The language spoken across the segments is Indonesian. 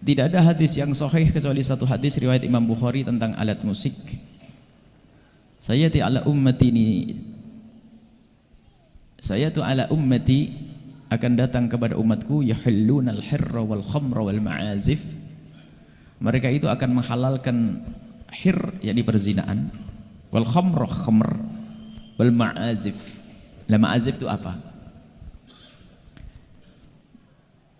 Tidak ada hadis yang sahih kecuali satu hadis riwayat Imam Bukhari tentang alat musik. Sayati ala ummati akan datang kepada umatku yahillunal hirra wal khamra wal ma'azif. Mereka itu akan menghalalkan hir, yakni perzinaan, wal khamr wal ma'azif. Lah ma'azif itu apa?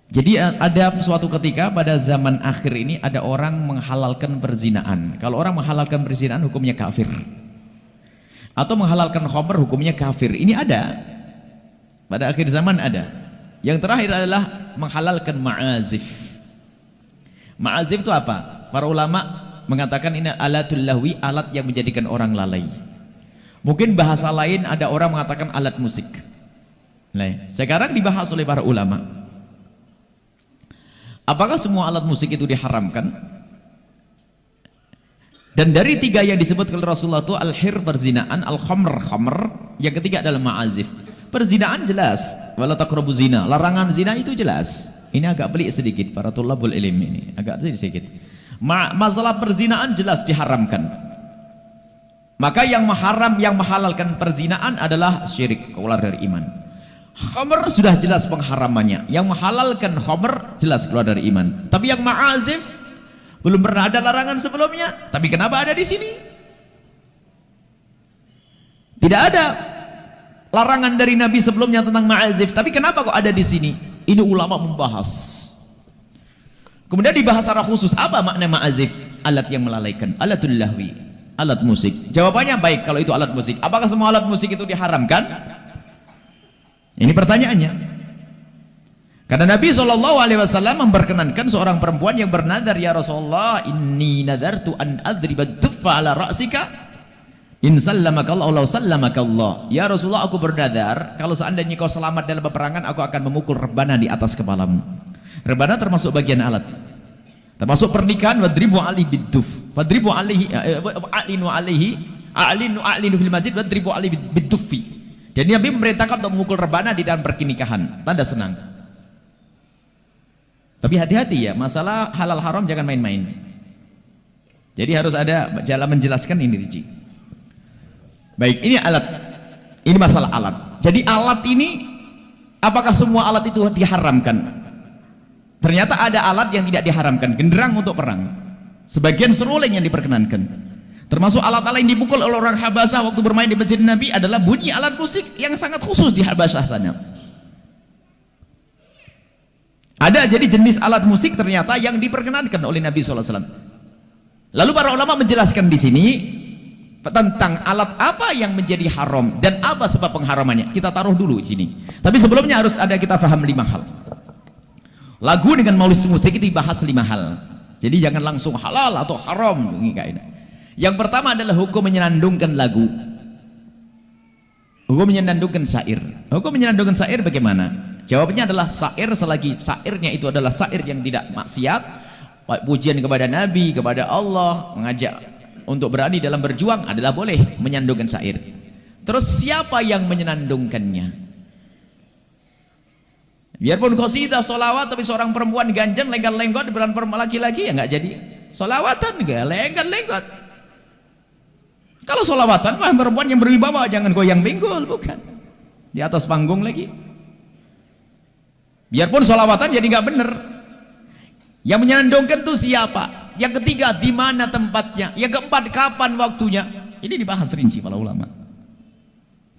Jadi ada suatu ketika pada zaman akhir ini ada orang menghalalkan perzinaan. Kalau orang menghalalkan perzinaan hukumnya kafir. Atau menghalalkan khamr hukumnya kafir. Ini ada. Pada akhir zaman ada. Yang terakhir adalah menghalalkan ma'azif. Ma'azif itu apa? Para ulama mengatakan ini alatul lahwi, alat yang menjadikan orang lalai. Mungkin bahasa lain ada orang mengatakan alat musik. Nah, sekarang dibahas oleh para ulama. Apakah semua alat musik itu diharamkan? Dan dari tiga yang disebut oleh Rasulullah itu al-hir perzinaan, al-khamr yang ketiga adalah ma'azif. Perzinaan jelas, wala taqrabu zina, larangan zina itu jelas. Ini agak pelik sedikit para tulabul ilm ini, agak sedikit. Masalah perzinaan jelas diharamkan. Maka yang menghalalkan perzinaan adalah syirik, keluar dari iman. Khamr sudah jelas pengharamannya. Yang menghalalkan khamr jelas keluar dari iman. Tapi yang ma'azif belum pernah ada larangan sebelumnya. Tapi kenapa ada di sini? Tidak ada larangan dari Nabi sebelumnya tentang ma'azif. Tapi kenapa kok ada di sini? Ini ulama membahas. Kemudian dibahas secara khusus apa makna ma'azif? Alat yang melalaikan, alatul lahwi, alat musik. Jawabannya baik kalau itu alat musik. Apakah semua alat musik itu diharamkan? Ini pertanyaannya. Karena Nabi SAW memperkenankan seorang perempuan yang bernadar, ya Rasulullah, inni nadartu an adriba duffa ala ra'sika in sallamakallahu law sallamakallah. Ya Rasulullah, aku bernadar kalau seandainya kau selamat dalam peperangan, aku akan memukul rebana di atas kepalamu. Rebana termasuk bagian alat. Termasuk pernikahan, wadribu alaihi biduf. Wadribu alaihi a'linu fil masjid wadribu alaihi biduffi. Jadi Nabi memerintahkan untuk memukul rebana di dalam pernikahan, tanda senang. Tapi hati-hati ya, masalah halal haram jangan main-main. Jadi harus ada jalan menjelaskan ini, Riji. Baik, ini alat. Ini masalah alat. Jadi alat ini, apakah semua alat itu diharamkan? Ternyata ada alat yang tidak diharamkan, genderang untuk perang. Sebagian seruling yang diperkenankan. Termasuk alat-alat yang dipukul oleh orang Habasyah waktu bermain di masjid Nabi adalah bunyi alat musik yang sangat khusus di Habasyah sana. Ada jadi jenis alat musik ternyata yang diperkenankan oleh Nabi SAW. Lalu para ulama menjelaskan di sini tentang alat apa yang menjadi haram dan apa sebab pengharamannya. Kita taruh dulu di sini. Tapi sebelumnya harus ada kita paham 5 hal. Lagu dengan musik itu dibahas 5 hal. Jadi jangan langsung halal atau haram. Yang pertama adalah hukum menyenandungkan lagu. Hukum menyenandungkan syair. Hukum menyenandungkan syair bagaimana? Jawabannya adalah syair selagi syairnya itu adalah syair yang tidak maksiat, pujian kepada Nabi, kepada Allah, mengajak untuk berani dalam berjuang adalah boleh menyandungkan syair. Terus siapa yang menyenandungkannya? Biarpun qasidah solawat tapi seorang perempuan ganjen lenggot-lenggot di depan laki-laki ya nggak jadi solawatan, nggak lenggot-lenggot. Kalau solawatan, wah perempuan yang berwibawa, jangan goyang pinggul, bukan. Di atas panggung lagi. Biarpun solawatan jadi nggak bener. Yang menyenandungkan itu siapa? Yang ketiga, di mana tempatnya? Yang keempat, kapan waktunya? Ini dibahas rinci para ulama.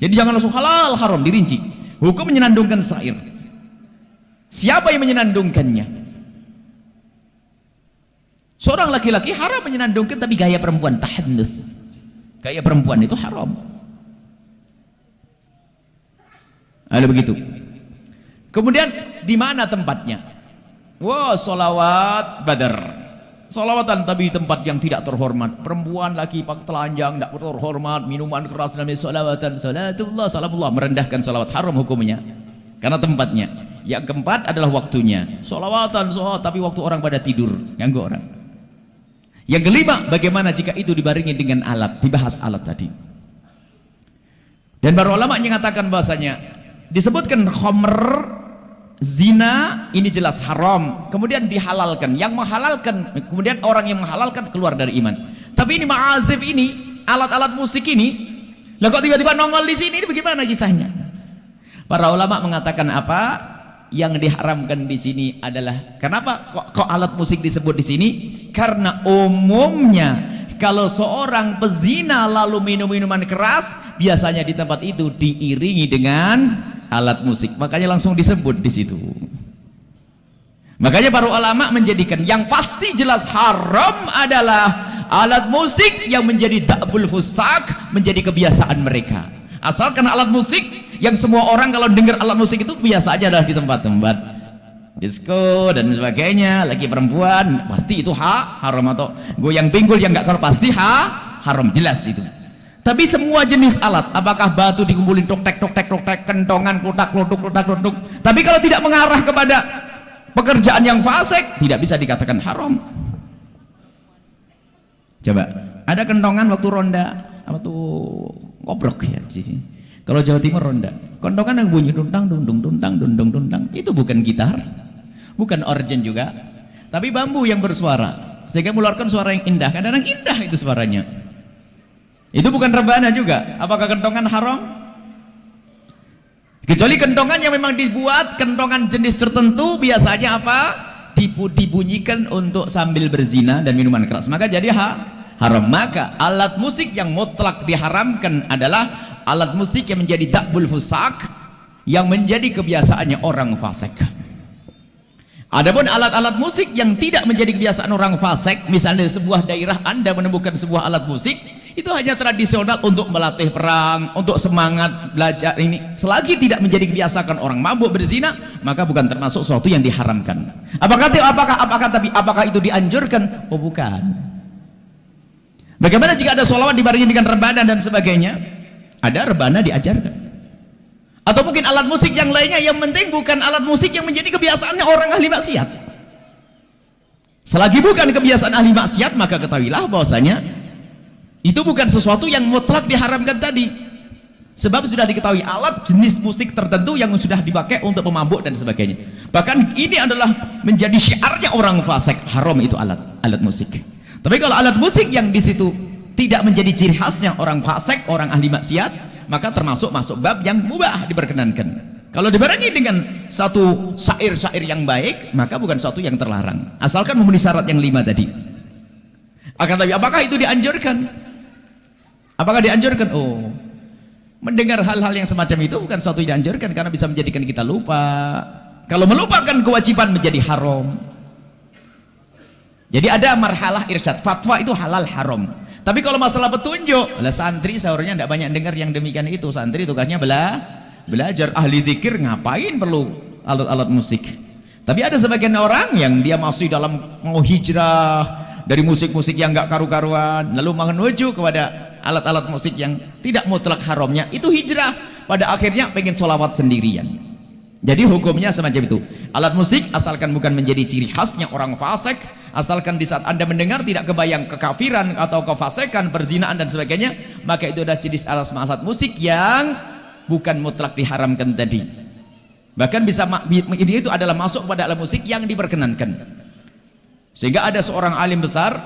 Jadi jangan langsung halal haram, dirinci. Hukum menyenandungkan syair. Siapa yang menyenandungkannya? Seorang laki-laki haram menyenandungkan tapi gaya perempuan, tahannus. Gaya perempuan itu haram. Ada begitu. Kemudian di mana tempatnya? Wah, solawat badar. Solawatan tapi di tempat yang tidak terhormat. Perempuan lagi pakai telanjang, tidak terhormat, minuman keras dalam solawatan, salatullah, salamullah, merendahkan solawat, haram hukumnya. Karena tempatnya. Yang keempat adalah waktunya. Solawatan, tapi waktu orang pada tidur, ganggu orang. Yang kelima, bagaimana jika itu dibarengi dengan alat? Dibahas alat tadi. Dan para ulama mengatakan bahasanya disebutkan khamr zina ini jelas haram, kemudian dihalalkan, yang menghalalkan, kemudian orang yang menghalalkan keluar dari iman. Tapi ini ma'azif ini, alat-alat musik ini, lah kok tiba-tiba nongol di sini, ini bagaimana kisahnya? Para ulama mengatakan apa? Yang diharamkan di sini adalah, kenapa kok alat musik disebut di sini? Karena umumnya kalau seorang pezina lalu minum minuman keras, biasanya di tempat itu diiringi dengan alat musik, makanya langsung disebut di situ. Makanya para ulama menjadikan yang pasti jelas haram adalah alat musik yang menjadi da'bul fusak, menjadi kebiasaan mereka. Asalkan alat musik yang semua orang kalau dengar alat musik itu biasa aja adalah di tempat-tempat disco dan sebagainya, lagi perempuan pasti itu haram, atau goyang pinggul yang nggak kalau pasti haram, jelas itu. Tapi semua jenis alat, apakah batu dikumpulin tok tek, kentongan klotak klotuk, tapi kalau tidak mengarah kepada pekerjaan yang fasik, tidak bisa dikatakan haram. Coba ada kentongan waktu ronda apa tuh ngobrok ya di sini. Kalau Jawa Timur ronda, kentongan yang bunyi dundang, itu bukan gitar, bukan organ juga, tapi bambu yang bersuara sehingga mengeluarkan suara yang indah. Kadang-kadang indah itu suaranya. Itu bukan rebana juga. Apakah kentongan haram? Kecuali kentongan yang memang dibuat kentongan jenis tertentu, biasanya apa? Dibunyikan untuk sambil berzina dan minuman keras, maka jadi haram. Maka alat musik yang mutlak diharamkan adalah alat musik yang menjadi da'bul fusak, yang menjadi kebiasaannya orang fasik. Adapun alat-alat musik yang tidak menjadi kebiasaan orang fasik, misalnya di sebuah daerah Anda menemukan sebuah alat musik, itu hanya tradisional untuk melatih perang, untuk semangat belajar ini, selagi tidak menjadi kebiasaan orang mabuk berzina, maka bukan termasuk sesuatu yang diharamkan. Apakah itu dianjurkan? Oh bukan. Bagaimana jika ada sholawat dibarengi dengan rebana dan sebagainya? Ada rebana diajarkan. Atau mungkin alat musik yang lainnya, yang penting bukan alat musik yang menjadi kebiasaannya orang ahli maksiat. Selagi bukan kebiasaan ahli maksiat, maka ketahuilah bahwasanya itu bukan sesuatu yang mutlak diharamkan tadi. Sebab sudah diketahui alat jenis musik tertentu yang sudah dipakai untuk pemabuk dan sebagainya. Bahkan ini adalah menjadi syiarnya orang fasik, haram itu alat musik. Tapi kalau alat musik yang di situ tidak menjadi ciri khasnya orang fasik, orang ahli maksiat, maka termasuk masuk bab yang mubah, diperkenankan. Kalau dibarengi dengan satu syair-syair yang baik, maka bukan satu yang terlarang, asalkan memenuhi syarat yang 5 tadi. Akan tapi apakah itu dianjurkan? Apakah dianjurkan? Oh, mendengar hal-hal yang semacam itu bukan suatu yang dianjurkan, karena bisa menjadikan kita lupa. Kalau melupakan kewajiban menjadi haram. Jadi ada marhalah irsyad, fatwa itu halal haram. Tapi kalau masalah petunjuk, lah santri seharusnya tidak banyak dengar yang demikian itu. Santri tugasnya belajar, ahli zikir ngapain perlu alat-alat musik. Tapi ada sebagian orang yang dia masih dalam mau hijrah dari musik-musik yang nggak karu-karuan, lalu menuju kepada alat-alat musik yang tidak mutlak haramnya, itu hijrah. Pada akhirnya pengen sholawat sendirian. Jadi hukumnya semacam itu. Alat musik asalkan bukan menjadi ciri khasnya orang fasik, asalkan di saat Anda mendengar tidak kebayang kekafiran atau kefasikan, perzinaan dan sebagainya, maka itu adalah jenis alat musik yang bukan mutlak diharamkan tadi. Bahkan bisa ini itu adalah masuk pada alat musik yang diperkenankan. Sehingga ada seorang alim besar,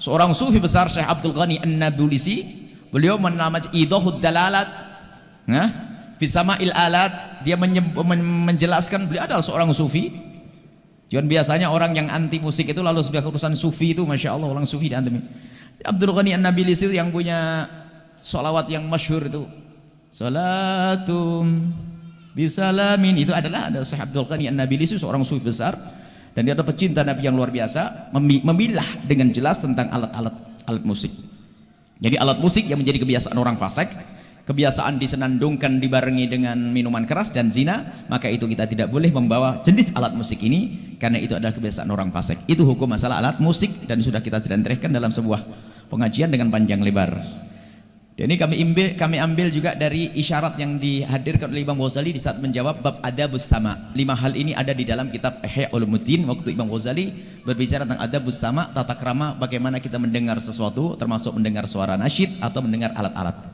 seorang sufi besar, Syekh Abdul Ghani An-Nabulsi, beliau menamai Idahud Dalalat, Fisama'il Alat, dia menjelaskan, beliau adalah seorang sufi. Jangan biasanya orang yang anti musik itu lalu sudah urusan sufi itu, masya Allah, orang sufi diantum. Abdul Ghani An-Nabulsi itu yang punya sholawat yang masyhur itu, Salatum Bisalamin, itu adalah ada Syekh Abdul Ghani An-Nabulsi, seorang sufi besar, dan dia adalah pecinta Nabi yang luar biasa, memilah dengan jelas tentang alat musik. Jadi alat musik yang menjadi kebiasaan orang fasik, kebiasaan disenandungkan dibarengi dengan minuman keras dan zina, maka itu kita tidak boleh membawa jenis alat musik ini, karena itu adalah kebiasaan orang fasik. Itu hukum masalah alat musik, dan sudah kita jelaskan dalam sebuah pengajian dengan panjang lebar. Dan ini kami ambil juga dari isyarat yang dihadirkan oleh Imam Ghazali di saat menjawab bab adabus sama. 5 hal ini ada di dalam kitab Ihya Ulumuddin. Waktu Imam Ghazali berbicara tentang adabus sama, tata krama, bagaimana kita mendengar sesuatu, termasuk mendengar suara nasyid atau mendengar alat-alat.